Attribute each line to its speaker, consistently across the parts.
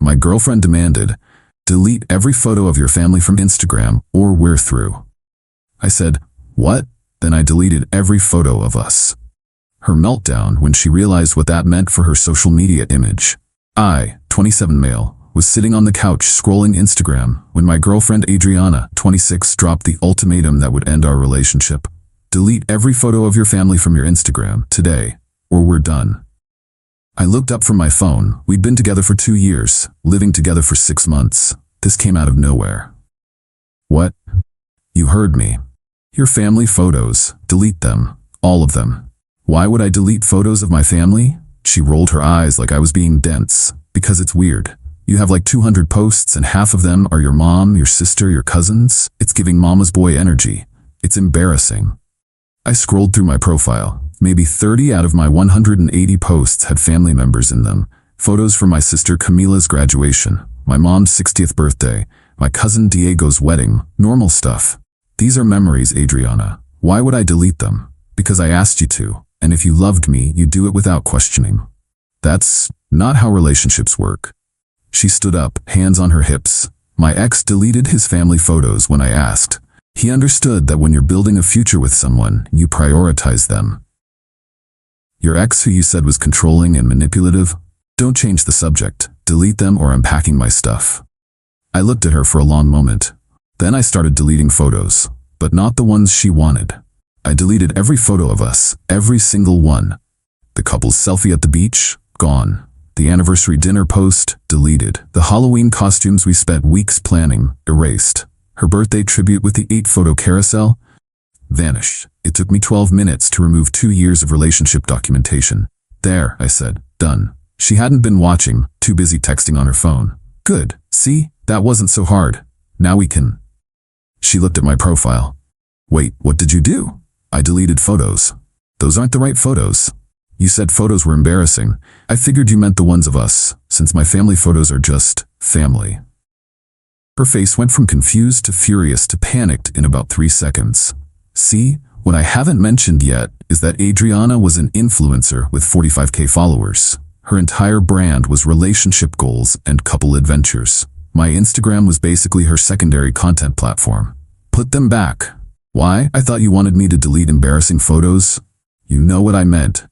Speaker 1: My girlfriend demanded, "Delete every photo of your family from Instagram or we're through." I said, "What?" Then I deleted every photo of us. Her meltdown when she realized what that meant for her social media image. I, 27 male, was sitting on the couch scrolling Instagram when my girlfriend Adriana, 26, dropped the ultimatum that would end our relationship. "Delete every photo of your family from your Instagram today, or we're done." I looked up from my phone. We'd been together for 2 years, living together for 6 months. This came out of nowhere. "What?" "You heard me. Your family photos, delete them, all of them." "Why would I delete photos of my family?" She rolled her eyes like I was being dense. "Because it's weird. You have like 200 posts and half of them are your mom, your sister, your cousins. It's giving mama's boy energy. It's embarrassing." I scrolled through my profile. Maybe 30 out of my 180 posts had family members in them. Photos from my sister Camila's graduation, my mom's 60th birthday, my cousin Diego's wedding, normal stuff. "These are memories, Adriana. Why would I delete them?" "Because I asked you to, and if you loved me, you'd do it without questioning." "That's not how relationships work." She stood up, hands on her hips. "My ex deleted his family photos when I asked. He understood that when you're building a future with someone, you prioritize them." "Your ex who you said was controlling and manipulative? Don't change the subject. Delete them or I'm packing my stuff." I looked at her for a long moment. Then I started deleting photos, but not the ones she wanted. I deleted every photo of us, every single one. The couple's selfie at the beach, gone. The anniversary dinner post, deleted. The Halloween costumes we spent weeks planning, erased. Her birthday tribute with the 8-photo carousel, vanished. It took me 12 minutes to remove 2 years of relationship documentation. "There," I said, "done." She hadn't been watching, too busy texting on her phone. "Good. See? That wasn't so hard. Now we can." She looked at my profile. "Wait, what did you do?" "I deleted photos." "Those aren't the right photos." "You said photos were embarrassing. I figured you meant the ones of us, since my family photos are just family." Her face went from confused to furious to panicked in about 3 seconds. "See, what I haven't mentioned yet is that Adriana was an influencer with 45K followers. Her entire brand was relationship goals and couple adventures. My Instagram was basically her secondary content platform." "Put them back." "Why? I thought you wanted me to delete embarrassing photos." "You know what I meant."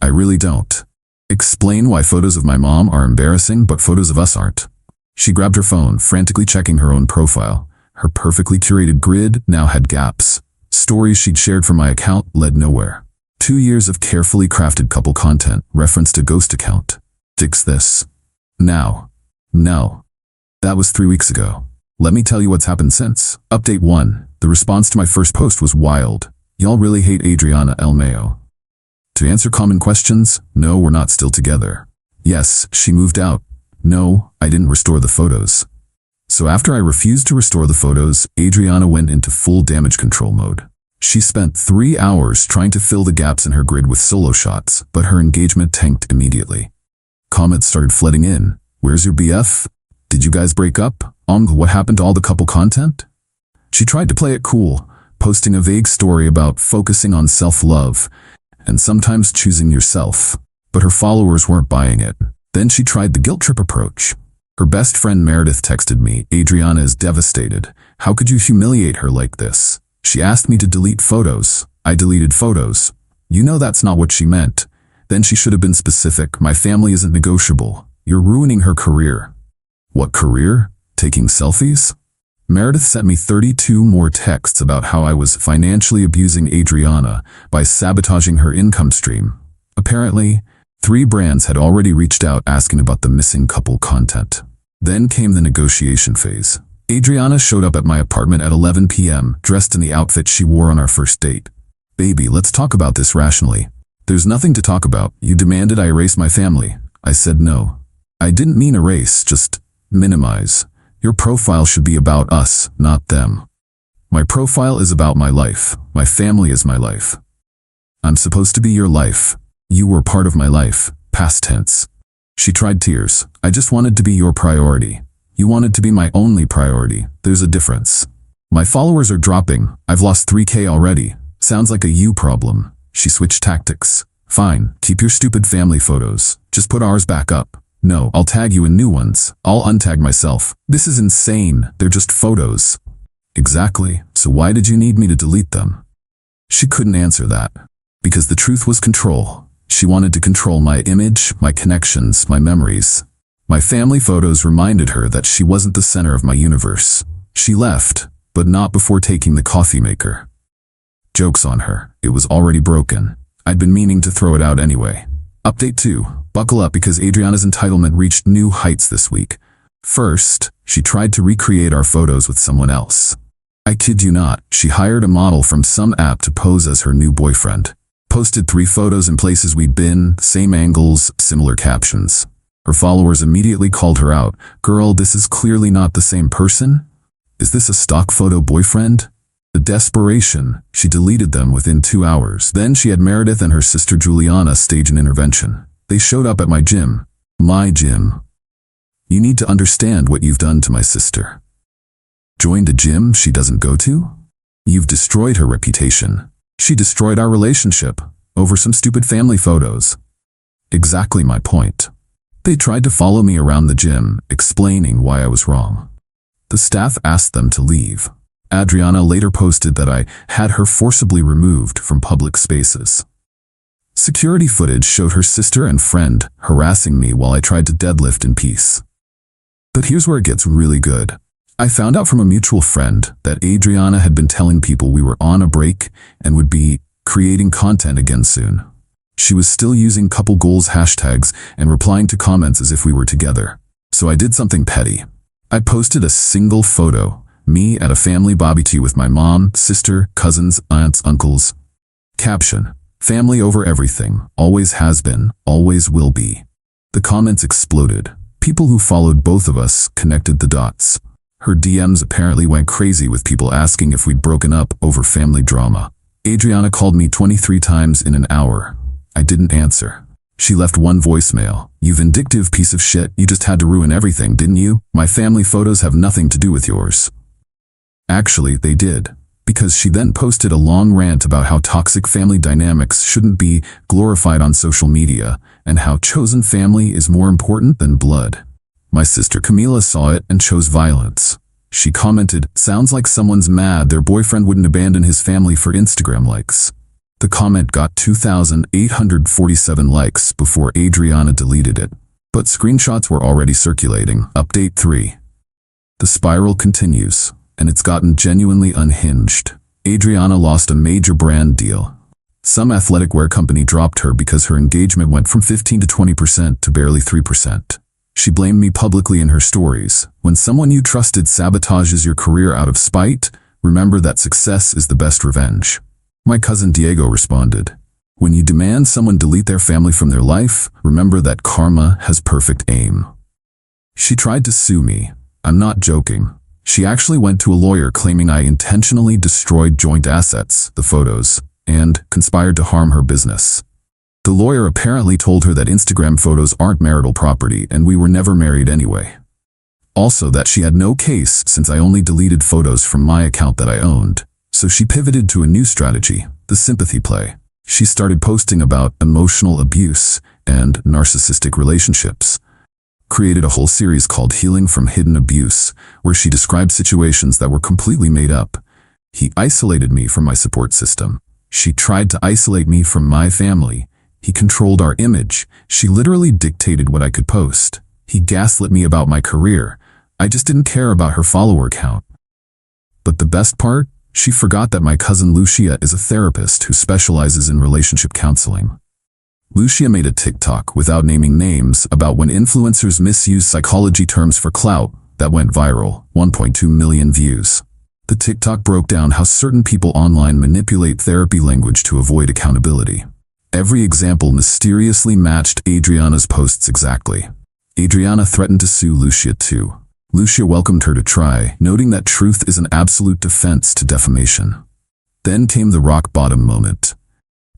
Speaker 1: "I really don't." "Explain why photos of my mom are embarrassing but photos of us aren't." She grabbed her phone, frantically checking her own profile. Her perfectly curated grid now had gaps. Stories she'd shared from my account led nowhere. 2 years of carefully crafted couple content referenced a ghost account. "Fix this. Now." "No." That was 3 weeks ago. Let me tell you what's happened since. Update 1. The response to my first post was wild. "Y'all really hate Adriana El Mayo." To answer common questions, no, we're not still together. Yes, she moved out. No, I didn't restore the photos. So after I refused to restore the photos, Adriana went into full damage control mode. She spent 3 hours trying to fill the gaps in her grid with solo shots, but her engagement tanked immediately. Comments started flooding in. "Where's your BF? Did you guys break up? What happened to all the couple content?" She tried to play it cool, posting a vague story about focusing on self-love and sometimes choosing yourself, but her followers weren't buying it. Then she tried the guilt trip approach. Her best friend Meredith texted me, "Adriana is devastated. How could you humiliate her like this?" She asked me to delete photos. I deleted photos. You know that's not what she meant. Then she should have been specific. "My family isn't negotiable. You're ruining her career." What career? Taking selfies? Meredith sent me 32 more texts about how I was financially abusing Adriana by sabotaging her income stream. Apparently, 3 brands had already reached out asking about the missing couple content. Then came the negotiation phase. Adriana showed up at my apartment at 11 p.m., dressed in the outfit she wore on our first date. "Baby, let's talk about this rationally." "There's nothing to talk about. You demanded I erase my family." I said no. "I didn't mean erase, just minimize. Your profile should be about us, not them." "My profile is about my life. My family is my life." "I'm supposed to be your life. You were part of my life, past tense." She tried tears. "I just wanted to be your priority. You wanted to be my only priority. There's a difference." "My followers are dropping. I've lost 3K already. Sounds like a you problem." She switched tactics. "Fine, keep your stupid family photos. Just put ours back up. No, I'll tag you in new ones. I'll untag myself. This is insane. They're just photos. Exactly. So why did you need me to delete them? She couldn't answer that. Because the truth was control. She wanted to control my image, my connections, my memories. My family photos reminded her that she wasn't the center of my universe. She left, but not before taking the coffee maker. Joke's on her. It was already broken. I'd been meaning to throw it out anyway. Update 2. Buckle up because Adriana's entitlement reached new heights this week. First, she tried to recreate our photos with someone else. I kid you not, she hired a model from some app to pose as her new boyfriend. Posted 3 photos in places we'd been, same angles, similar captions. Her followers immediately called her out. Girl, this is clearly not the same person? Is this a stock photo boyfriend? The desperation, she deleted them within 2 hours. Then she had Meredith and her sister Juliana stage an intervention. They showed up at my gym. My gym. You need to understand what you've done to my sister. Joined a gym she doesn't go to? You've destroyed her reputation. She destroyed our relationship over some stupid family photos. Exactly my point. They tried to follow me around the gym, explaining why I was wrong. The staff asked them to leave. Adriana later posted that I had her forcibly removed from public spaces. Security footage showed her sister and friend harassing me while I tried to deadlift in peace. But here's where it gets really good. I found out from a mutual friend that Adriana had been telling people we were on a break and would be creating content again soon. She was still using couple goals hashtags and replying to comments as if we were together. So I did something petty. I posted a single photo, me at a family barbecue with my mom, sister, cousins, aunts, uncles. Caption: family over everything, always has been, always will be. The comments exploded. People who followed both of us connected the dots. Her DMs apparently went crazy with people asking if we'd broken up over family drama. Adriana called me 23 times in an hour. I didn't answer. She left one voicemail. You vindictive piece of shit, you just had to ruin everything, didn't you? My family photos have nothing to do with yours. Actually, they did. Because she then posted a long rant about how toxic family dynamics shouldn't be glorified on social media, and how chosen family is more important than blood. My sister Camila saw it and chose violence. She commented, sounds like someone's mad their boyfriend wouldn't abandon his family for Instagram likes. The comment got 2,847 likes before Adriana deleted it. But screenshots were already circulating. Update 3. The spiral continues, and it's gotten genuinely unhinged. Adriana lost a major brand deal. Some athletic wear company dropped her because her engagement went from 15 to 20% to barely 3%. She blamed me publicly in her stories. When someone you trusted sabotages your career out of spite, remember that success is the best revenge. My cousin Diego responded, when you demand someone delete their family from their life, remember that karma has perfect aim. She tried to sue me. I'm not joking. She actually went to a lawyer claiming I intentionally destroyed joint assets, the photos, and conspired to harm her business. The lawyer apparently told her that Instagram photos aren't marital property and we were never married anyway. Also that she had no case since I only deleted photos from my account that I owned. So she pivoted to a new strategy, the sympathy play. She started posting about emotional abuse and narcissistic relationships. Created a whole series called Healing from Hidden Abuse, where she described situations that were completely made up. He isolated me from my support system. She tried to isolate me from my family. He controlled our image. She literally dictated what I could post. He gaslit me about my career. I just didn't care about her follower count. But the best part? She forgot that my cousin Lucia is a therapist who specializes in relationship counseling. Lucia made a TikTok without naming names about when influencers misuse psychology terms for clout that went viral, 1.2 million views. The TikTok broke down how certain people online manipulate therapy language to avoid accountability. Every example mysteriously matched Adriana's posts exactly. Adriana threatened to sue Lucia too. Lucia welcomed her to try, noting that truth is an absolute defense to defamation. Then came the rock bottom moment.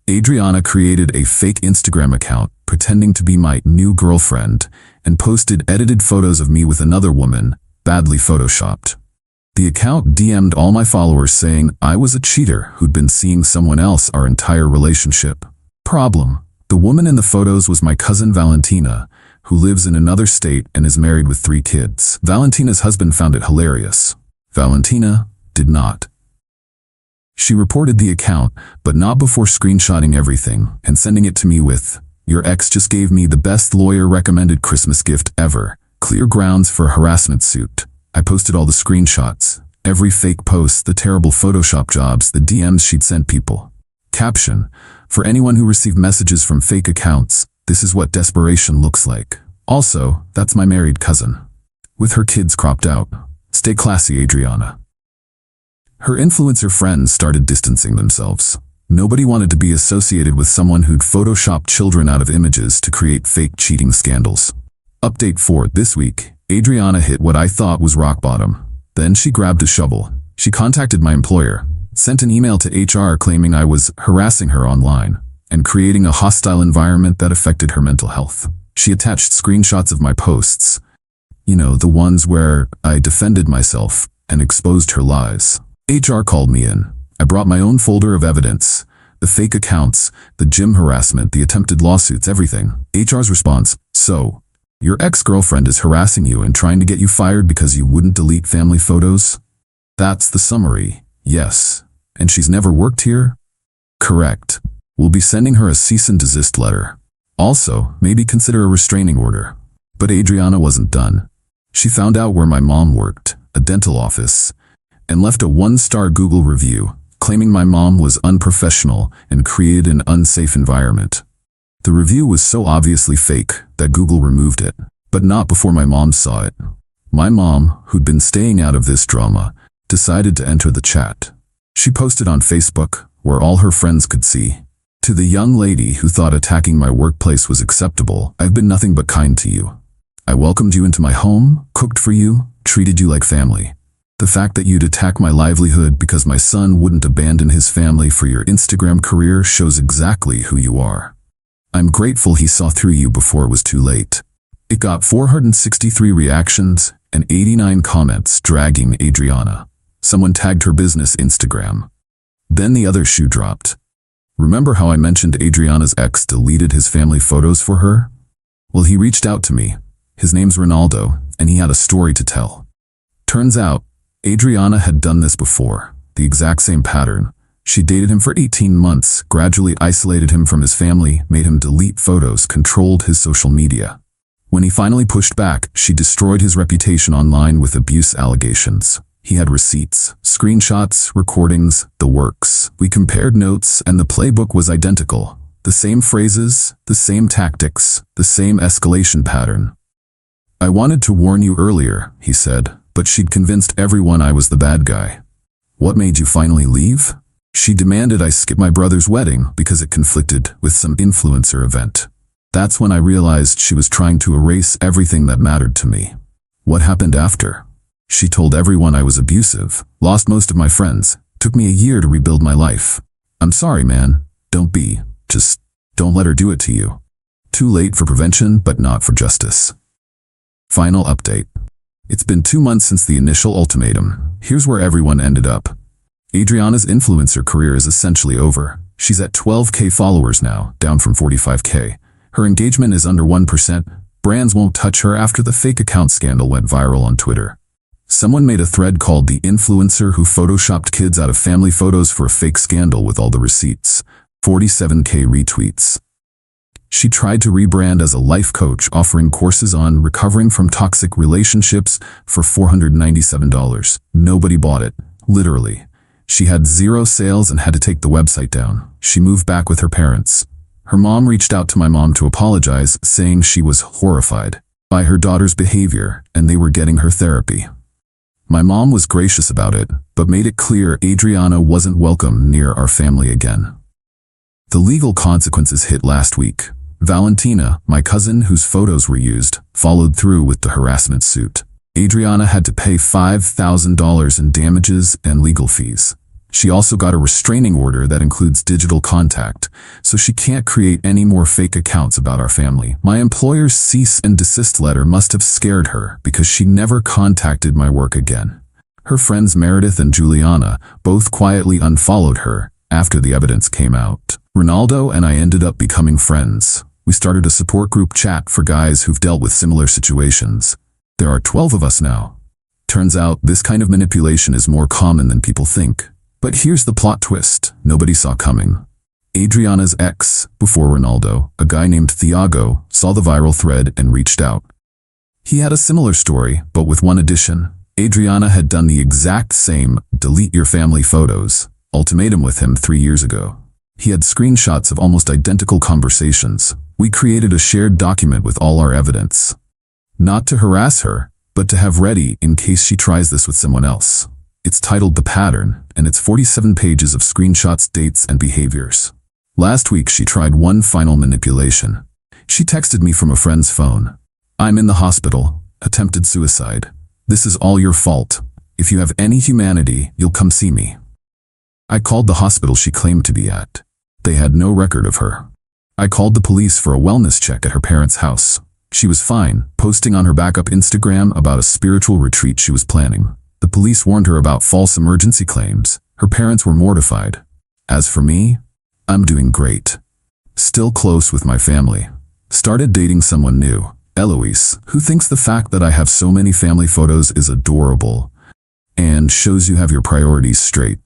Speaker 1: Adriana created a fake Instagram account pretending to be my new girlfriend and posted edited photos of me with another woman, badly photoshopped. The account DM'd all my followers saying I was a cheater who'd been seeing someone else our entire relationship. Problem: the woman in the photos was my cousin Valentina. who lives in another state and is married with 3 kids. Valentina's husband found it hilarious. Valentina did not. She reported the account, but not before screenshotting everything and sending it to me with, "Your ex just gave me the best lawyer-recommended Christmas gift ever. Clear grounds for a harassment suit." I posted all the screenshots, every fake post, the terrible Photoshop jobs, the DMs she'd sent people. Caption: "For anyone who received messages from fake accounts, this is what desperation looks like. Also, that's my married cousin. With her kids cropped out. Stay classy, Adriana." Her influencer friends started distancing themselves. Nobody wanted to be associated with someone who'd photoshopped children out of images to create fake cheating scandals. Update 4. This week, Adriana hit what I thought was rock bottom. Then she grabbed a shovel. She contacted my employer, sent an email to HR claiming I was harassing her online, and creating a hostile environment that affected her mental health. She attached screenshots of my posts. The ones where I defended myself and exposed her lies. HR called me in. I brought my own folder of evidence. The fake accounts, the gym harassment, the attempted lawsuits, everything. HR's response: "So, your ex-girlfriend is harassing you and trying to get you fired because you wouldn't delete family photos?" That's the summary. Yes. And she's never worked here? Correct. We'll be sending her a cease and desist letter. Also, maybe consider a restraining order. But Adriana wasn't done. She found out where my mom worked, a dental office, and left a 1-star Google review, claiming my mom was unprofessional and created an unsafe environment. The review was so obviously fake that Google removed it, but not before my mom saw it. My mom, who'd been staying out of this drama, decided to enter the chat. She posted on Facebook, where all her friends could see. "To the young lady who thought attacking my workplace was acceptable, I've been nothing but kind to you. I welcomed you into my home, cooked for you, treated you like family. The fact that you'd attack my livelihood because my son wouldn't abandon his family for your Instagram career shows exactly who you are. I'm grateful he saw through you before it was too late." It got 463 reactions and 89 comments dragging Adriana. Someone tagged her business Instagram. Then the other shoe dropped. Remember how I mentioned Adriana's ex deleted his family photos for her? Well, he reached out to me. His name's Ronaldo, and he had a story to tell. Turns out, Adriana had done this before, the exact same pattern. She dated him for 18 months, gradually isolated him from his family, made him delete photos, controlled his social media. When he finally pushed back, she destroyed his reputation online with abuse allegations. He had receipts, screenshots, recordings, the works. We compared notes, and the playbook was identical. The same phrases, the same tactics, the same escalation pattern. "I wanted to warn you earlier," he said, but she'd convinced everyone I was the bad guy. "What made you finally leave?" She demanded I skip my brother's wedding because it conflicted with some influencer event. That's when I realized she was trying to erase everything that mattered to me. What happened after? She told everyone I was abusive, lost most of my friends, took me a year to rebuild my life. I'm sorry, man. Just don't let her do it to you. Too late for prevention, but not for justice. Final update. It's been 2 months since the initial ultimatum. Here's where everyone ended up. Adriana's influencer career is essentially over. She's at 12K followers now, down from 45K. Her engagement is under 1%. Brands won't touch her after the fake account scandal went viral on Twitter. Someone made a thread called "The Influencer Who Photoshopped Kids Out of Family Photos for a Fake Scandal" with all the receipts. 47K retweets. She tried to rebrand as a life coach, offering courses on recovering from toxic relationships for $497. Nobody bought it, literally. She had 0 sales and had to take the website down. She moved back with her parents. Her mom reached out to my mom to apologize, saying she was horrified by her daughter's behavior and they were getting her therapy. My mom was gracious about it, but made it clear Adriana wasn't welcome near our family again. The legal consequences hit last week. Valentina, my cousin whose photos were used, followed through with the harassment suit. Adriana had to pay $5,000 in damages and legal fees. She also got a restraining order that includes digital contact, so she can't create any more fake accounts about our family. My employer's cease and desist letter must have scared her because she never contacted my work again. Her friends Meredith and Juliana both quietly unfollowed her after the evidence came out. Ronaldo and I ended up becoming friends. We started a support group chat for guys who've dealt with similar situations. There are 12 of us now. Turns out this kind of manipulation is more common than people think. But here's the plot twist nobody saw coming. Adriana's ex, before Ronaldo, a guy named Thiago, saw the viral thread and reached out. He had a similar story, but with one addition. Adriana had done the exact same delete your family photos ultimatum with him 3 years ago. He had screenshots of almost identical conversations. We created a shared document with all our evidence. Not to harass her, but to have ready in case she tries this with someone else. It's titled The Pattern, and it's 47 pages of screenshots, dates, and behaviors. Last week she tried one final manipulation. She texted me from a friend's phone. I'm in the hospital. Attempted suicide. This is all your fault. If you have any humanity, you'll come see me. I called the hospital she claimed to be at. They had no record of her. I called the police for a wellness check at her parents' house. She was fine, posting on her backup Instagram about a spiritual retreat she was planning. The police warned her about false emergency claims. Her parents were mortified. As for me, I'm doing great. Still close with my family. Started dating someone new, Eloise, who thinks the fact that I have so many family photos is adorable and shows you have your priorities straight.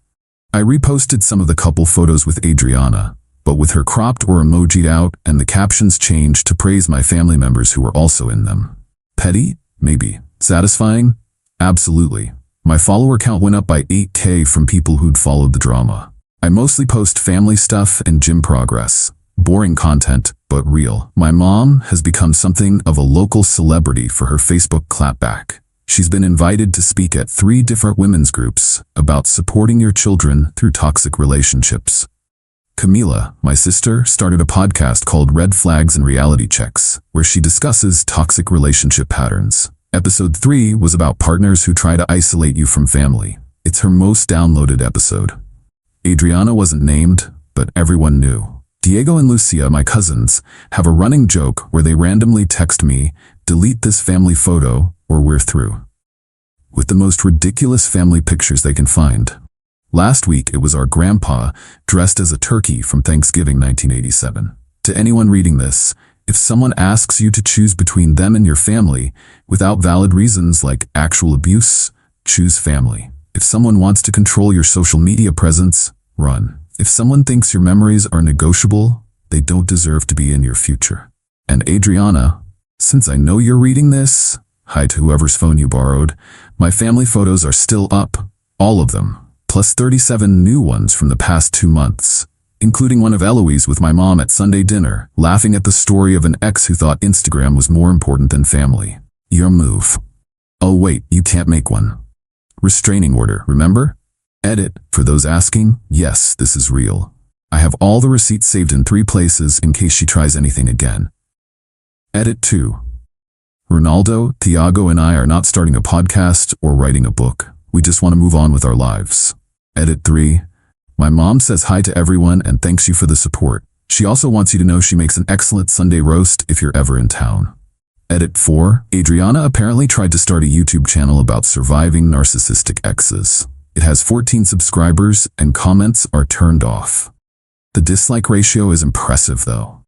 Speaker 1: I reposted some of the couple photos with Adriana, but with her cropped or emojied out and the captions changed to praise my family members who were also in them. Petty? Maybe. Satisfying? Absolutely. My follower count went up by 8K from people who'd followed the drama. I mostly post family stuff and gym progress. Boring content, but real. My mom has become something of a local celebrity for her Facebook clapback. She's been invited to speak at 3 different women's groups about supporting your children through toxic relationships. Camila, my sister, started a podcast called Red Flags and Reality Checks, where she discusses toxic relationship patterns. Episode 3 was about partners who try to isolate you from family. It's her most downloaded episode. Adriana wasn't named, but everyone knew. Diego and Lucia, my cousins, have a running joke where they randomly text me, delete this family photo or we're through. With the most ridiculous family pictures they can find. Last week it was our grandpa dressed as a turkey from Thanksgiving 1987. To anyone reading this, if someone asks you to choose between them and your family without valid reasons like actual abuse, choose family. If someone wants to control your social media presence, run. If someone thinks your memories are negotiable, they don't deserve to be in your future. And Adriana, since I know you're reading this, hi to whoever's phone you borrowed, my family photos are still up, all of them, plus 37 new ones from the past 2 months, including one of Eloise with my mom at Sunday dinner, laughing at the story of an ex who thought Instagram was more important than family. Your move. Oh wait, you can't make one. Restraining order, remember? Edit, for those asking, yes, this is real. I have all the receipts saved in 3 places in case she tries anything again. Edit 2. Ronaldo, Thiago and I are not starting a podcast or writing a book. We just want to move on with our lives. Edit 3. My mom says hi to everyone and thanks you for the support. She also wants you to know she makes an excellent Sunday roast if you're ever in town. Edit 4. Adriana apparently tried to start a YouTube channel about surviving narcissistic exes. It has 14 subscribers and comments are turned off. The dislike ratio is impressive though.